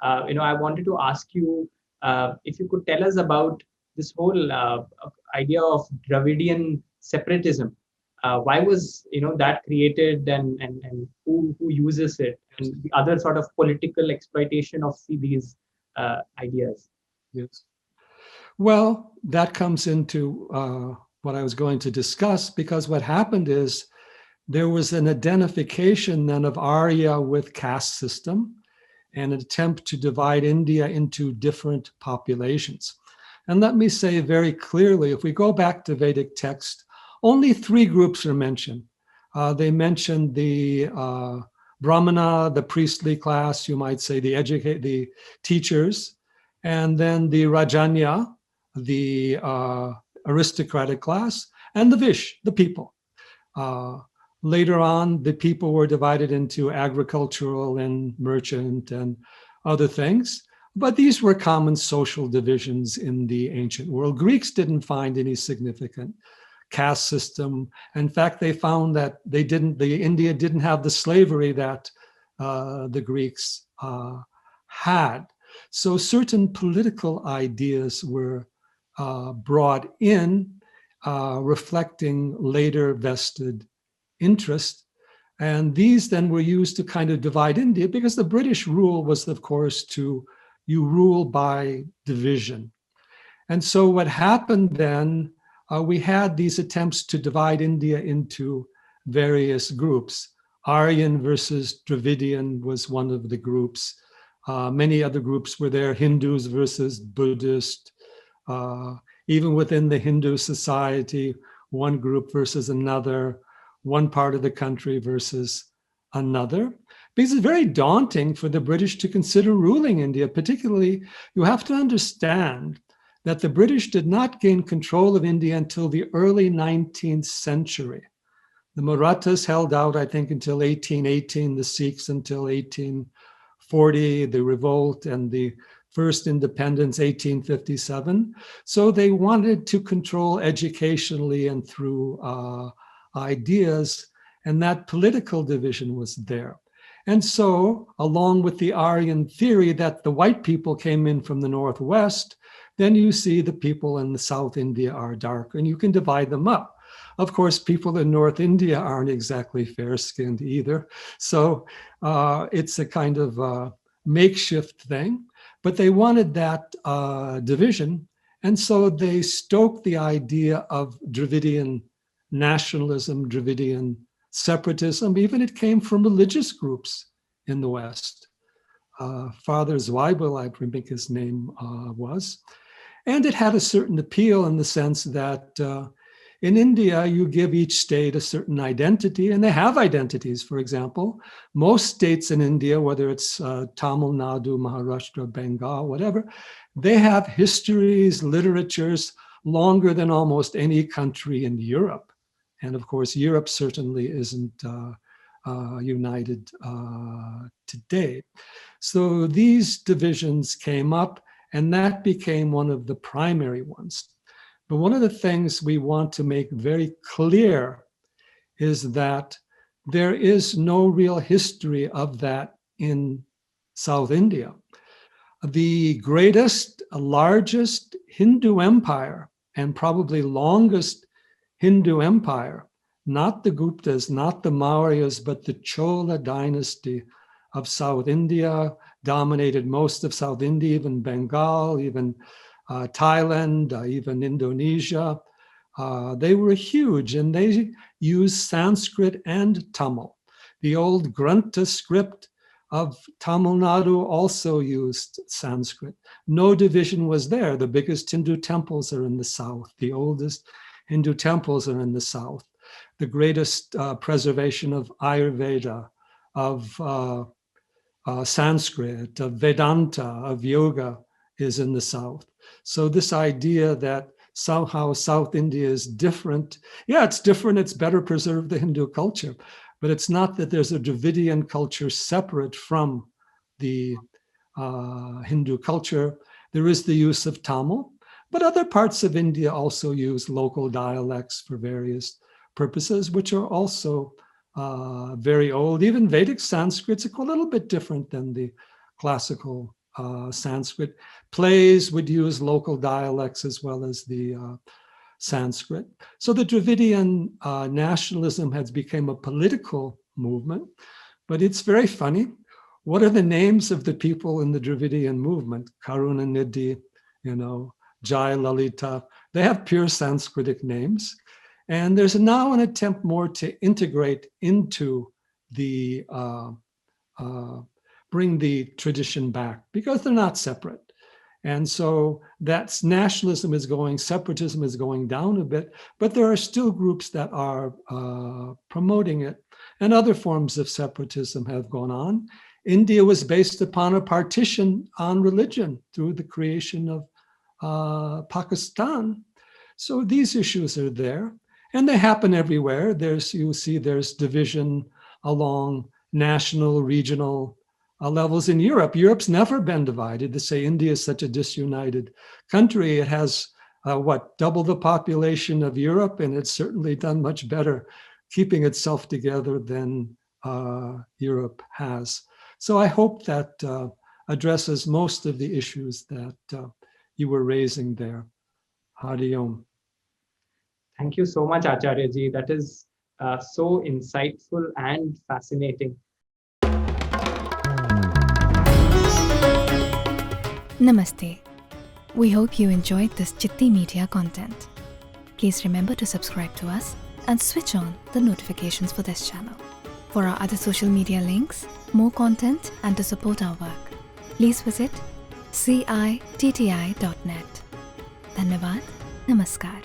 I wanted to ask you if you could tell us about this whole idea of Dravidian separatism. Why was that created, and who uses it, and the other sort of political exploitation of these ideas. Yes. Well, that comes into what I was going to discuss, because what happened is there was an identification then of Arya with caste system and an attempt to divide India into different populations. And let me say very clearly, if we go back to Vedic text, only three groups are mentioned. They mentioned the Brahmana, the priestly class, you might say the teachers, and then the Rajanya, the aristocratic class, and the Vish, the people. Later on, the people were divided into agricultural and merchant and other things. But these were common social divisions in the ancient world. Greeks didn't find any significant caste system. In fact, they found that India didn't have the slavery that the Greeks had. So certain political ideas were brought in, reflecting later vested interest. And these then were used to kind of divide India, because the British rule was, of course, you rule by division. And so what happened then, we had these attempts to divide India into various groups. Aryan versus Dravidian was one of the groups. Many other groups were there, Hindus versus Buddhist. Even within the Hindu society, one group versus another, one part of the country versus another. Because it's very daunting for the British to consider ruling India. Particularly, you have to understand that the British did not gain control of India until the early 19th century. The Marathas held out, I think, until 1818, the Sikhs until 1840, the revolt and the first independence, 1857. So they wanted to control educationally and through ideas, and that political division was there. And so, along with the Aryan theory that the white people came in from the Northwest, then you see the people in the South India are dark, and you can divide them up. Of course, people in North India aren't exactly fair-skinned either. So it's a kind of makeshift thing, but they wanted that division. And so they stoked the idea of Dravidian nationalism, Dravidian separatism. Even it came from religious groups in the West. Father Zweibel, I think his name was. And it had a certain appeal in the sense that in India, you give each state a certain identity, and they have identities. For example, most states in India, whether it's Tamil Nadu, Maharashtra, Bengal, whatever, they have histories, literatures longer than almost any country in Europe. And of course, Europe certainly isn't united today. So these divisions came up, and that became one of the primary ones. But one of the things we want to make very clear is that there is no real history of that in South India. The greatest, largest Hindu empire, and probably longest Hindu empire, not the Guptas, not the Mauryas, but the Chola dynasty of South India, dominated most of South India, even Bengal, even Thailand, even Indonesia. They were huge, and they used Sanskrit and Tamil. The old Grantha script of Tamil Nadu also used Sanskrit. No division was there. The biggest Hindu temples are in the south. The oldest Hindu temples are in the south. The greatest preservation of Ayurveda, of Sanskrit, of Vedanta, of yoga is in the south. So this idea that somehow South India is different, yeah, it's different, it's better preserved the Hindu culture, but it's not that there's a Dravidian culture separate from the Hindu culture. There is the use of Tamil, but other parts of India also use local dialects for various purposes, which are also very old. Even Vedic Sanskrit's a little bit different than the classical Sanskrit. Plays would use local dialects as well as the Sanskrit. So the Dravidian nationalism has become a political movement, but it's very funny. What are the names of the people in the Dravidian movement? Karunanidhi, Jai Lalita. They have pure Sanskritic names. And there's now an attempt more to integrate into the, bring the tradition back because they're not separate. And so that's nationalism is going, separatism is going down a bit, but there are still groups that are promoting it. And other forms of separatism have gone on. India was based upon a partition on religion through the creation of Pakistan. So these issues are there, and they happen everywhere. You see there's division along national, regional levels in Europe. Europe's never been divided. To say India is such a disunited country, it has double the population of Europe, and it's certainly done much better keeping itself together than Europe has. So I hope that addresses most of the issues that you were raising there. Hari Om. Thank you so much, Acharya ji. That is so insightful and fascinating. Namaste. We hope you enjoyed this Chitti Media content. Please remember to subscribe to us and switch on the notifications for this channel. For our other social media links, more content, and to support our work, please visit citti.net. Dhanyavad. Namaskar.